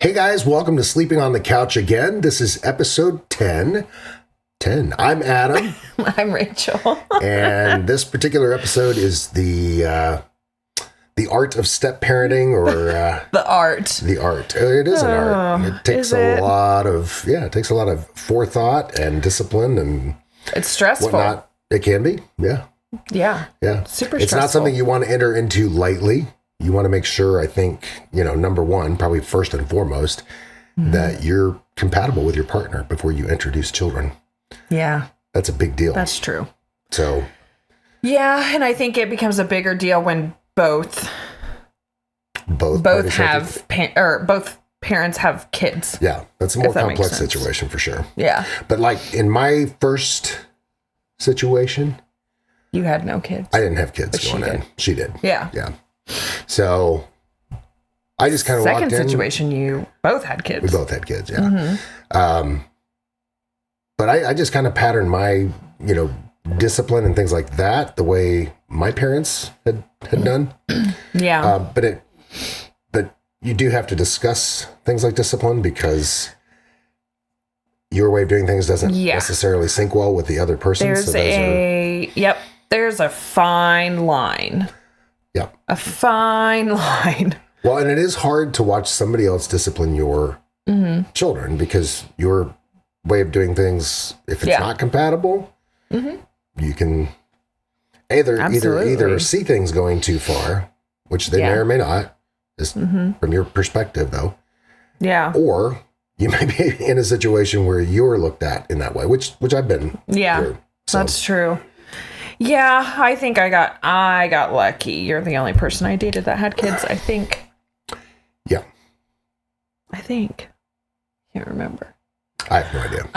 Hey guys, welcome to Sleeping on the Couch again. This is episode 10. I'm Adam. I'm Rachel. And this particular episode is the art of step parenting, or the art. The art. It is an art. It takes a lot of forethought and discipline and it's stressful. whatnot. It can be. Yeah. Yeah. Yeah. Super It's stressful. not something you want to enter into lightly. You want to make sure, I think, number one, probably first and foremost, that you're compatible with your partner before you introduce children. Yeah. That's a big deal. That's true. So. Yeah, and I think it becomes a bigger deal when both have both parents have kids. Yeah, that's a more complex situation for sure. Yeah. But like in my first situation, you had no kids. I didn't have kids going in. She did. Yeah. Yeah. So I just kind of walked in. Second situation, you both had kids. We both had kids, yeah. But I just kind of patterned my, discipline and things like that the way my parents had done. Yeah. But you do have to discuss things like discipline because your way of doing things doesn't necessarily sync well with the other person. There's a fine line. Yep. A fine line. Well, and it is hard to watch somebody else discipline your children because your way of doing things, if it's not compatible, you can either see things going too far, which they may or may not, just from your perspective though. Yeah. Or you may be in a situation where you're looked at in that way, which I've been through. So. That's true. Yeah, I think I got lucky. You're the only person I dated that had kids, I think. Yeah. I think. Can't remember. I have no idea.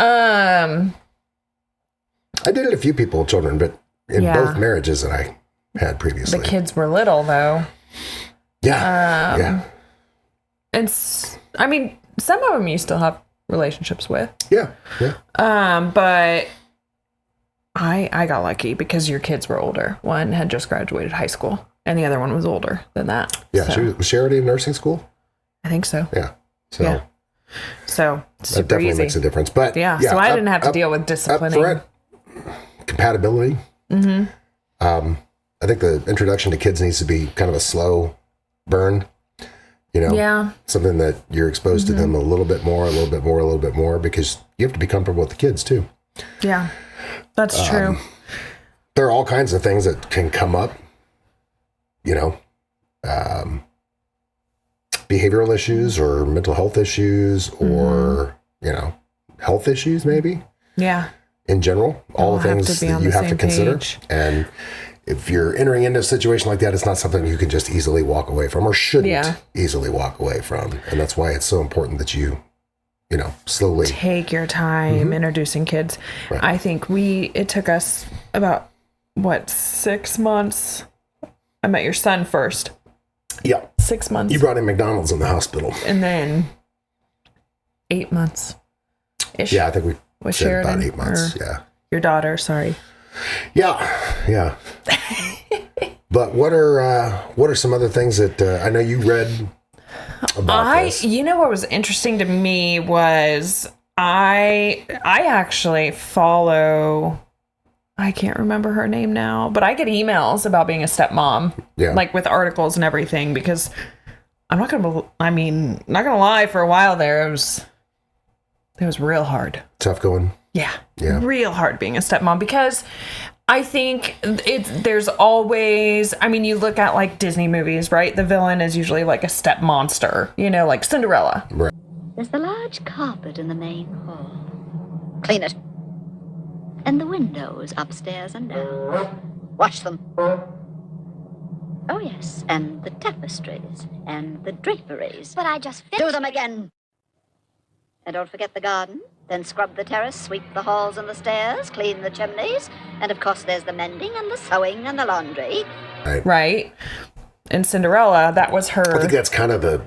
I dated a few people with children, but in both marriages that I had previously. The kids were little, though. Yeah. And I mean, some of them you still have relationships with. Yeah. But I got lucky because your kids were older. One had just graduated high school, and the other one was older than that. Yeah, so. Was she already in nursing school? I think so. Yeah. So super that definitely easy. makes a difference. But so I didn't have to deal with disciplining. Compatibility. I think the introduction to kids needs to be kind of a slow burn. Something that you're exposed to them a little bit more, because you have to be comfortable with the kids too. Yeah, that's true. There are all kinds of things that can come up, behavioral issues or mental health issues or, health issues maybe. Yeah. In general, all the things that you have to consider. And if you're entering into a situation like that, it's not something you can just easily walk away from or shouldn't easily walk away from. And that's why it's so important that you, slowly take your time introducing kids. Right. I think it took us about 6 months. I met your son first. Yeah. 6 months. You brought in McDonald's in the hospital. And then 8 months. Yeah, I think we was said Sheridan, about 8 months. Yeah. Your daughter, sorry. Yeah. But what are some other things that I know you read about this? What was interesting to me was I actually follow, I can't remember her name now, but I get emails about being a stepmom, like with articles and everything, because not gonna lie, for a while there, it was real hard. Tough going. Yeah. Real hard being a stepmom, because I think there's always, you look at like Disney movies, right? The villain is usually like a step monster, like Cinderella. Right. There's the large carpet in the main hall. Clean it. And the windows upstairs and down. Wash them. Oh, yes. And the tapestries and the draperies. But I just finished. Do them again. And don't forget the garden. Then scrub the terrace, sweep the halls and the stairs, clean the chimneys. And, of course, there's the mending and the sewing and the laundry. Right. And Cinderella, that was her. I think that's kind of the...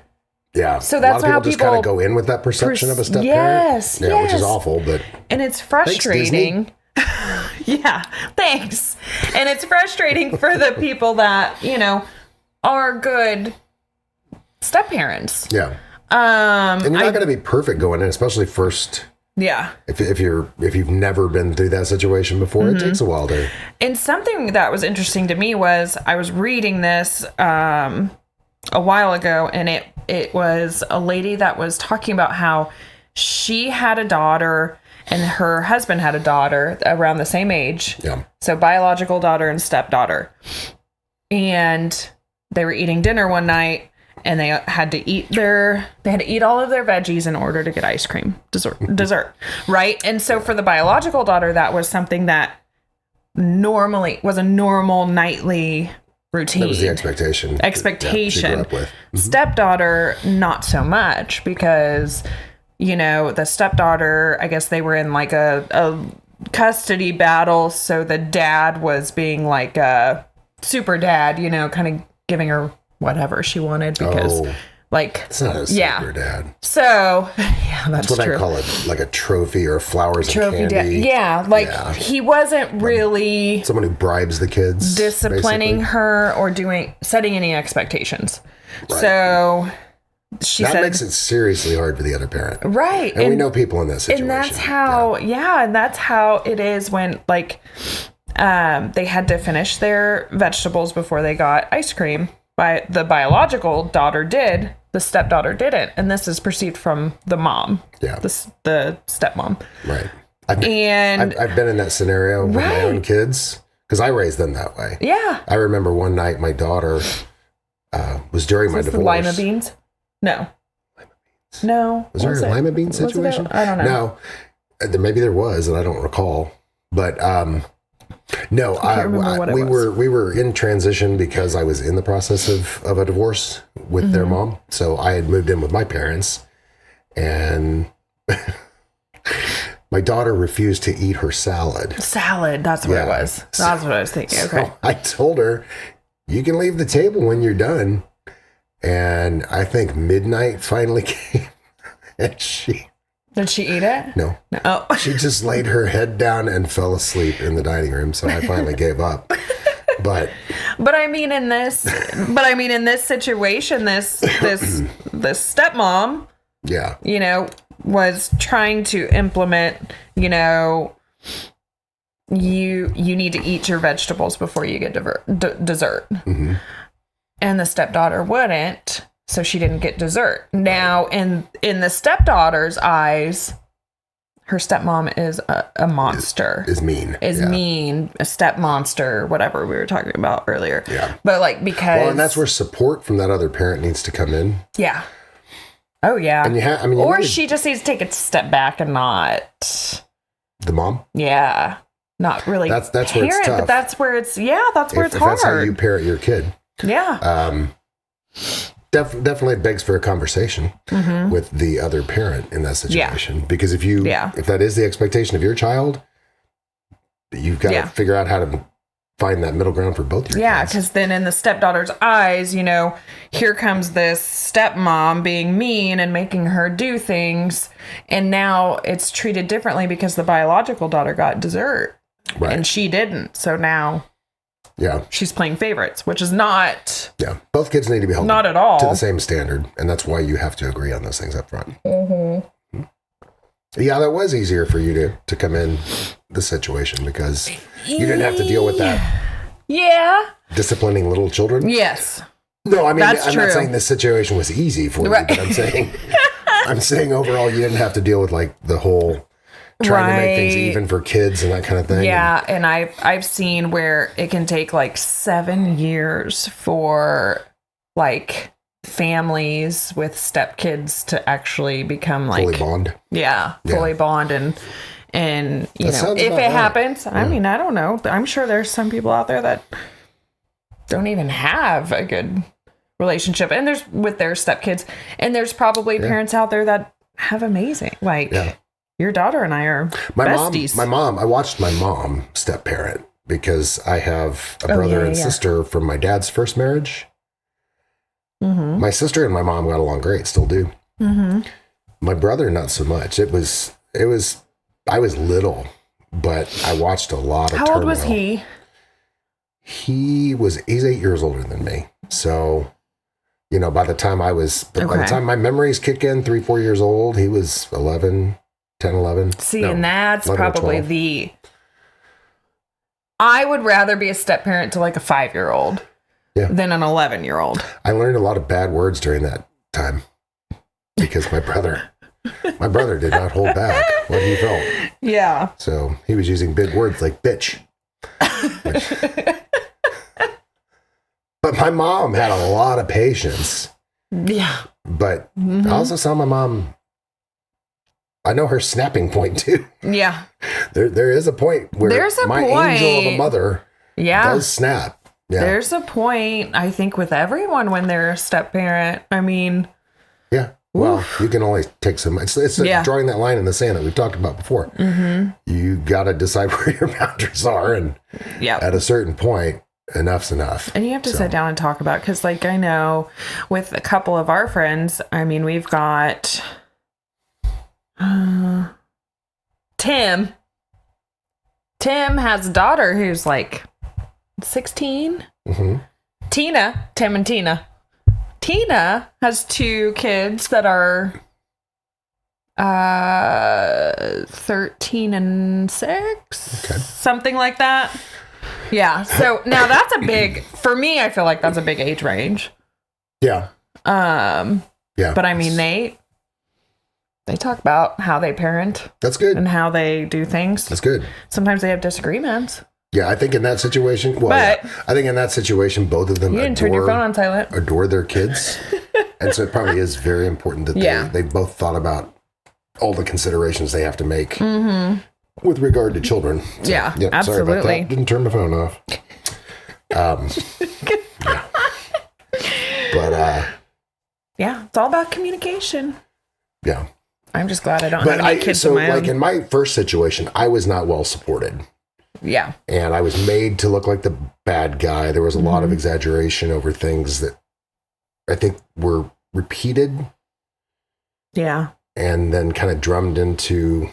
Yeah. So that's a lot of how people just kind of go in with that perception of a step parent. Yeah, which is awful, but... And it's frustrating. Yeah, thanks. And it's frustrating for the people that, are good step parents. Yeah. And you're not going to be perfect going in, especially first. Yeah. If you've never been through that situation before, it takes a while to. And something that was interesting to me was I was reading this a while ago, and it was a lady that was talking about how she had a daughter and her husband had a daughter around the same age. Yeah. So biological daughter and stepdaughter. And they were eating dinner one night, and they had to eat all of their veggies in order to get ice cream dessert, right? And so for the biological daughter, that was something that normally was a normal nightly routine. That was the expectation. Yeah, she grew up with. Stepdaughter, not so much, because, the stepdaughter, I guess they were in like a custody battle. So the dad was being like a super dad, kind of giving her whatever she wanted because it's not a super dad. So that's what true. I call it, like a trophy or flowers and candy. He wasn't really someone who bribes the kids, disciplining her or setting any expectations. Right. So she said, makes it seriously hard for the other parent, right? And we know people in this situation, and that's how and that's how it is when they had to finish their vegetables before they got ice cream. The biological daughter did, the stepdaughter didn't, and this is perceived from the mom, the stepmom, right? I've been in that scenario with my own kids because I raised them that way. Yeah, I remember one night my daughter was during my divorce. The lima beans? No. Lima beans. No. Was there a lima bean situation? I don't know. No, maybe there was, and I don't recall, but. No, we were in transition because I was in the process of a divorce with their mom. So I had moved in with my parents, and my daughter refused to eat her salad. Salad, that's what it was. That's what I was thinking. Okay. So I told her, you can leave the table when you're done. And I think midnight finally came, and Did she eat it? No. Oh. She just laid her head down and fell asleep in the dining room. So I finally gave up. But I mean, in this situation, this stepmom, was trying to implement, you need to eat your vegetables before you get dessert. Mm-hmm. And the stepdaughter wouldn't. So she didn't get dessert. Now, in the stepdaughter's eyes, her stepmom is a monster. Is mean. Mean, a step monster, whatever we were talking about earlier. Yeah. But because... Well, and that's where support from that other parent needs to come in. Yeah. Oh, yeah. And she just needs to take a step back and not... The mom? Yeah. Not really That's where it's tough. But that's where it's hard. That's how you parent your kid. Yeah. Definitely begs for a conversation with the other parent in that situation. Yeah. Because if that is the expectation of your child, you've got to figure out how to find that middle ground for both your kids. Yeah, because then in the stepdaughter's eyes, here comes this stepmom being mean and making her do things. And now it's treated differently because the biological daughter got dessert. Right. And she didn't. So now... Yeah. She's playing favorites, which is not... Yeah. Both kids need to be held not at all to the same standard. And that's why you have to agree on those things up front. Mm-hmm. Yeah, that was easier for you to come in the situation because you didn't have to deal with that. Yeah. Disciplining little children. Yes. No, I mean, I'm not saying this situation was easy for you, but I'm saying overall you didn't have to deal with like the whole... trying to make things even for kids and that kind of thing. Yeah, and I've seen where it can take like 7 years for like families with stepkids to actually become like fully bond. Yeah, fully bond and if it happens, I mean, I don't know. I'm sure there's some people out there that don't even have a good relationship and there's with their stepkids, and there's probably parents out there that have amazing Your daughter and I are besties. My mom, I watched my mom step-parent because I have a brother and sister from my dad's first marriage. Mm-hmm. My sister and my mom got along great, still do. Mm-hmm. My brother, not so much. I was little, but I watched a lot of turmoil. How old was he? He's 8 years older than me. So, by the time by the time my memories kick in, 3-4 years old, he was 11. See, and that's probably I would rather be a step parent to like a 5-year-old than an 11-year-old. I learned a lot of bad words during that time because my brother did not hold back what he felt. Yeah. So he was using big words like bitch. But my mom had a lot of patience. Yeah. But I also saw my mom, I know her snapping point too. Yeah. There is a point where angel of a mother does snap. Yeah. There's a point, I think, with everyone when they're a step parent. I mean. Yeah. Well, you can only take so much. It's drawing that line in the sand that we've talked about before. Mm-hmm. You got to decide where your boundaries are. And at a certain point, enough's enough. And you have to sit down and talk about, because like I know with a couple of our friends, I mean, we've got Tim. Tim has a daughter who's like 16. Mm-hmm. Tim and Tina. Tina has 2 kids that are 13 and 6, something like that. Yeah. So now that's a big, for me, I feel like that's a big age range. Yeah. Yeah. But I mean, they talk about how they parent. That's good. And how they do things. That's good. Sometimes they have disagreements. Yeah, I think in that situation, I think in that situation, both of them you didn't turn your phone on silent. Adore their kids. And so it probably is very important that they both thought about all the considerations they have to make with regard to children. So, absolutely. Sorry about that. Didn't turn my phone off. But it's all about communication. Yeah. I'm just glad I don't have any kids of my own. In my first situation, I was not well supported. Yeah. And I was made to look like the bad guy. There was a lot of exaggeration over things that I think were repeated. Yeah. And then kind of drummed into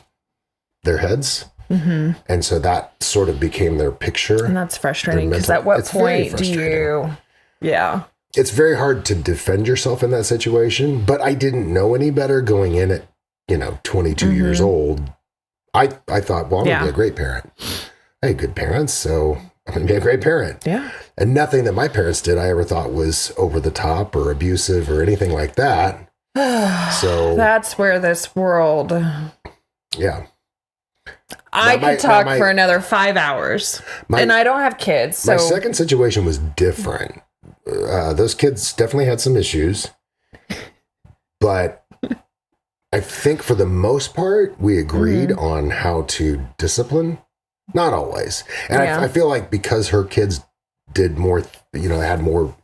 their heads. Mm-hmm. And so that sort of became their picture. And that's frustrating because at what point do you... Yeah. It's very hard to defend yourself in that situation, but I didn't know any better going in at, 22 years old. I thought, well, I'm going to be a great parent. I had good parents, so I'm going to be a great parent. Yeah. And nothing that my parents did I ever thought was over the top or abusive or anything like that. So that's where this world... Yeah. I could talk for another 5 hours. And I don't have kids. So. My second situation was different. Those kids definitely had some issues. But I think for the most part, we agreed on how to discipline. Not always. And I feel like because her kids did more, had more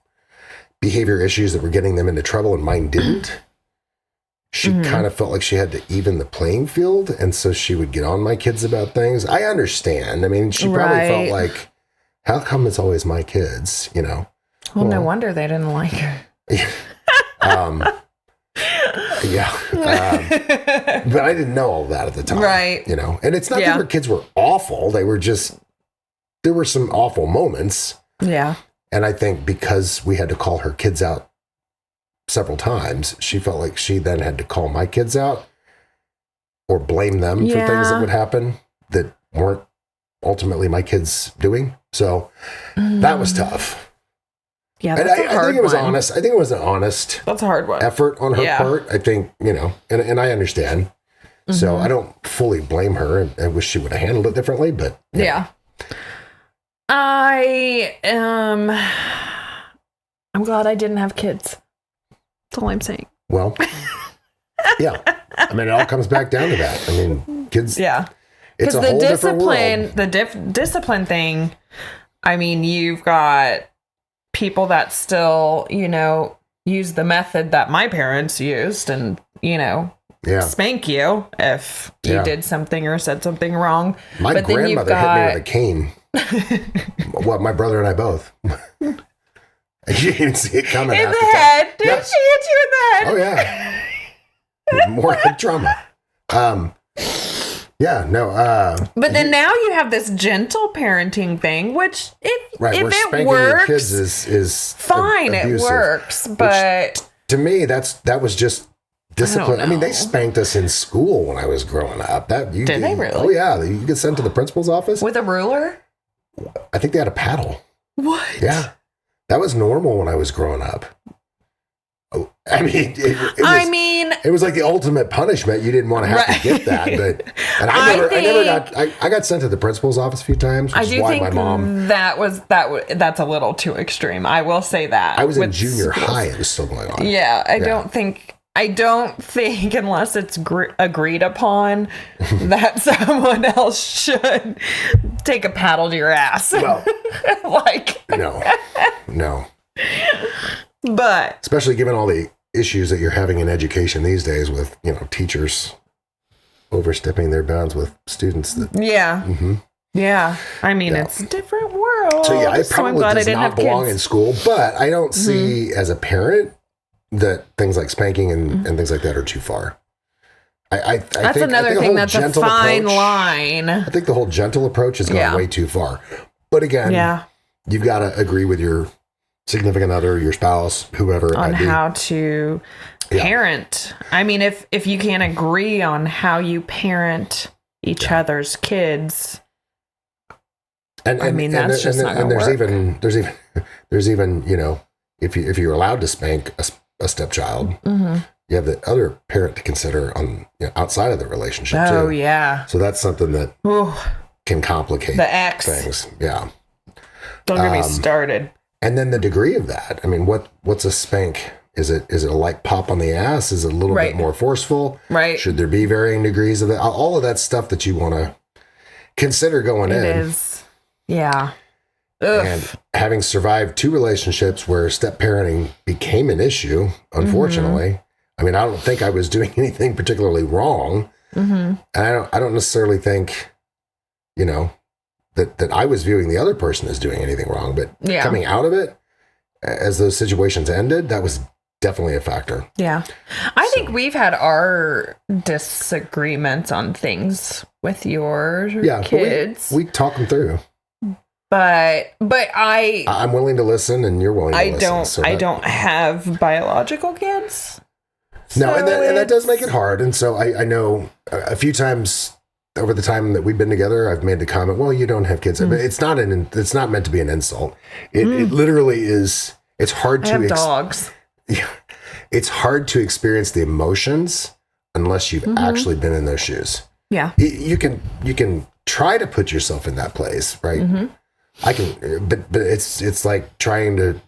behavior issues that were getting them into trouble and mine didn't, she kind of felt like she had to even the playing field. And so she would get on my kids about things. I understand. I mean, she probably felt like, how come it's always my kids, Well, no wonder they didn't like her. But I didn't know all that at the time. Right. And it's not that her kids were awful. They were just, there were some awful moments. Yeah. And I think because we had to call her kids out several times, she felt like she then had to call my kids out or blame them for things that would happen that weren't ultimately my kids doing. So that was tough. Yeah, that's a hard one. I think it was honest. I think it was an honest. That's a hard one. Effort on her part. I think and I understand. So I don't fully blame her, and I wish she would have handled it differently. But I'm glad I didn't have kids. That's all I'm saying. Well, yeah. I mean, it all comes back down to that. I mean, kids. Yeah. It's a whole different world. The discipline thing. I mean, you've got people that still, use the method that my parents used and, spank you if you did something or said something wrong. My grandmother hit me with a cane. Well, my brother and I both. And you didn't see it coming. In the head. Did she hit you in the head? Oh, yeah. More head trauma. Yeah, no. But then now you have this gentle parenting thing, which if it works, your works, kids is fine. abusive, it works, but to me, that was just discipline. I mean, they spanked us in school when I was growing up. Did they really? Oh yeah, you get sent to the principal's office with a ruler. I think they had a paddle. What? Yeah, that was normal when I was growing up. Oh, I mean, it was like the ultimate punishment. You didn't want to have to get that, but and I got sent to the principal's office a few times. Which is why my mom. That's a little too extreme. I will say that. I was in junior high. It was still going on. Yeah, I don't think unless it's agreed upon that someone else should take a paddle to your ass. Well, no. But especially given all the issues that you're having in education these days with, teachers overstepping their bounds with students yeah. I mean, it's a different world. So yeah, it probably does not belong in school, but I don't see as a parent that things like spanking and things like that are too far. I that's another thing that's a fine line. I think the whole gentle approach has gone way too far. But again, you've got to agree with your significant other, your spouse, whoever, on how to parent. I mean, if you can't agree on how you parent each other's kids, that's just not going to work. There's even if you're allowed to spank a stepchild, you have the other parent to consider on outside of the relationship too. Oh yeah. So that's something that can complicate the ex things. Yeah. Don't get me started. And then the degree of that. I mean, what's a spank? Is it a light pop on the ass? Is it a little bit more forceful? Right. Should there be varying degrees of that? All of that stuff that you want to consider going in. It is. Yeah. Ugh. And having survived 2 relationships where step parenting became an issue, unfortunately. I mean, I don't think I was doing anything particularly wrong. And I don't necessarily think, that I was viewing the other person as doing anything wrong, but coming out of it as those situations ended, that was definitely a factor. Yeah. I think we've had our disagreements on things with your kids. We talk them through. But I'm willing to listen and you're willing to listen. I don't have biological kids. No, and that does make it hard. And so I know a few times over the time that we've been together, I've made the comment, well, you don't have kids. But it's not meant to be an insult. It literally is. It's hard to have dogs. Yeah. It's hard to experience the emotions unless you've actually been in those shoes. Yeah. You can try to put yourself in that place, right? I can, but it's like trying to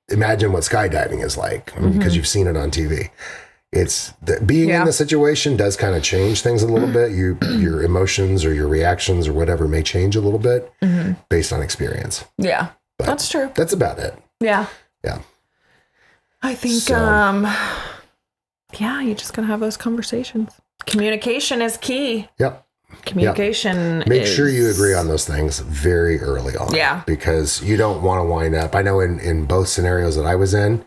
imagine what skydiving is like because you've seen it on TV. It's being in the situation does kind of change things a little bit. Your emotions or your reactions or whatever may change a little bit based on experience. Yeah, but that's true. That's about it. Yeah. Yeah. I think, you just gotta have those conversations. Communication is key. Yep. Communication. Make sure you agree on those things very early on. Yeah. Because you don't want to wind up. I know in both scenarios that I was in,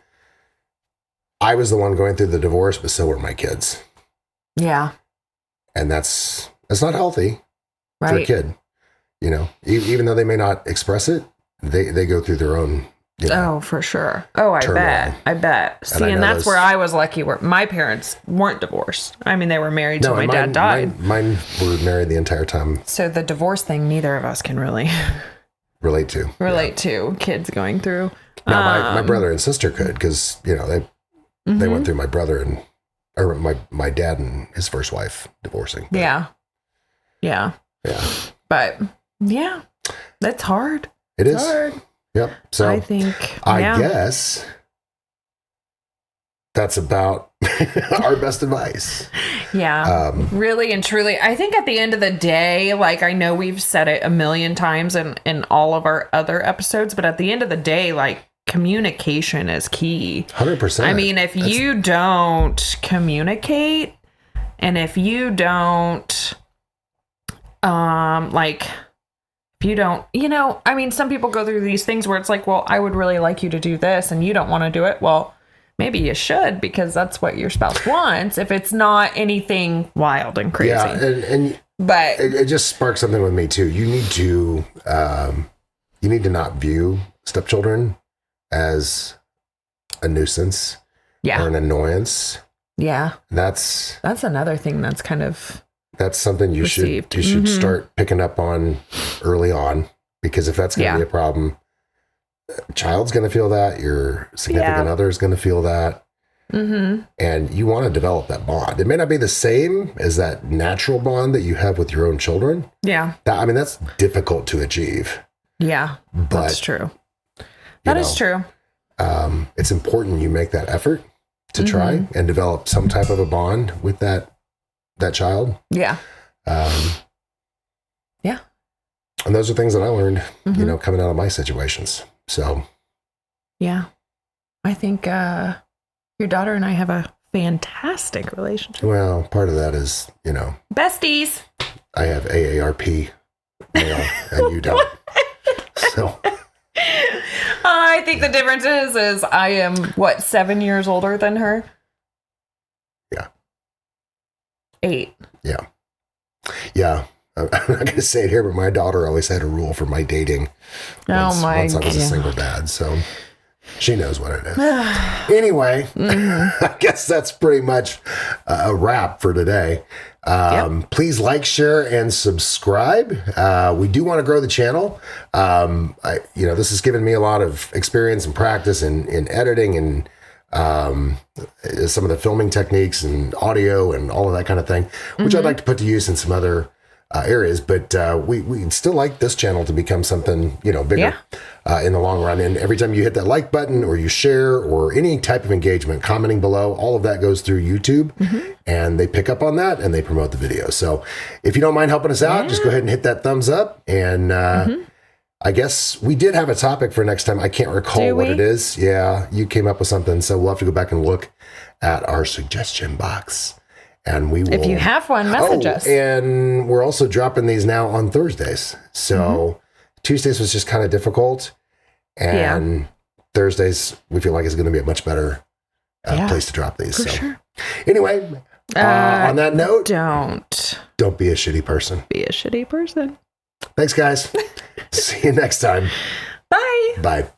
I was the one going through the divorce, but so were my kids. Yeah. And that's not healthy for a kid. Even though they may not express it, they go through their own. Oh, for sure. Oh, I bet. See, and that's where I was lucky. Where my parents weren't divorced. I mean, they were married till my dad died. Mine were married the entire time. So the divorce thing, neither of us can really relate to kids going through. Now, my brother and sister could, because they went through my my dad and his first wife divorcing. But, yeah. But that's hard. It's hard. Yep. So I think I guess that's about our best advice. Yeah. Really and truly. I think at the end of the day, like I know we've said it a million times in all of our other episodes, but at the end of the day, like communication is key. 100%. I mean, if you don't communicate and if you don't if you don't, I mean, some people go through these things where it's like, well, I would really like you to do this and you don't want to do it. Well, maybe you should, because that's what your spouse wants, if it's not anything wild and crazy. Yeah, but it just sparks something with me too. You need to not view stepchildren as a nuisance or an annoyance. Yeah. That's another thing that's kind of something you should start picking up on early on, because if that's going to be a problem, child's going to feel that, your significant other is going to feel that. Mm-hmm. And you want to develop that bond. It may not be the same as that natural bond that you have with your own children. Yeah. That's difficult to achieve. Yeah, but that's true. That is true. It's important you make that effort to try and develop some type of a bond with that child. Yeah. Yeah. And those are things that I learned, coming out of my situations. So. Yeah. I think your daughter and I have a fantastic relationship. Well, part of that is, besties. I have AARP, and you don't. So. I think the difference is I am 7 years older than her? Yeah. 8. Yeah. Yeah. I'm not going to say it here, but my daughter always had a rule for my dating. Once I was a single dad, so she knows what it is. Anyway, I guess that's pretty much a wrap for today. Please like, share, and subscribe. We do want to grow the channel. This has given me a lot of experience and practice in editing and some of the filming techniques and audio and all of that kind of thing, which I'd like to put to use in some other areas, but we'd still like this channel to become something, bigger in the long run. And every time you hit that like button or you share or any type of engagement, commenting below, all of that goes through YouTube and they pick up on that and they promote the video. So if you don't mind helping us out, just go ahead and hit that thumbs up. And I guess we did have a topic for next time. I can't recall what it is. Yeah, you came up with something. So we'll have to go back and look at our suggestion box. And we will, if you have one, message us. And we're also dropping these now on Thursdays. So Tuesdays was just kind of difficult. And Thursdays, we feel like is going to be a much better place to drop these. Anyway, on that note, don't be a shitty person. Be a shitty person. Thanks, guys. See you next time. Bye. Bye.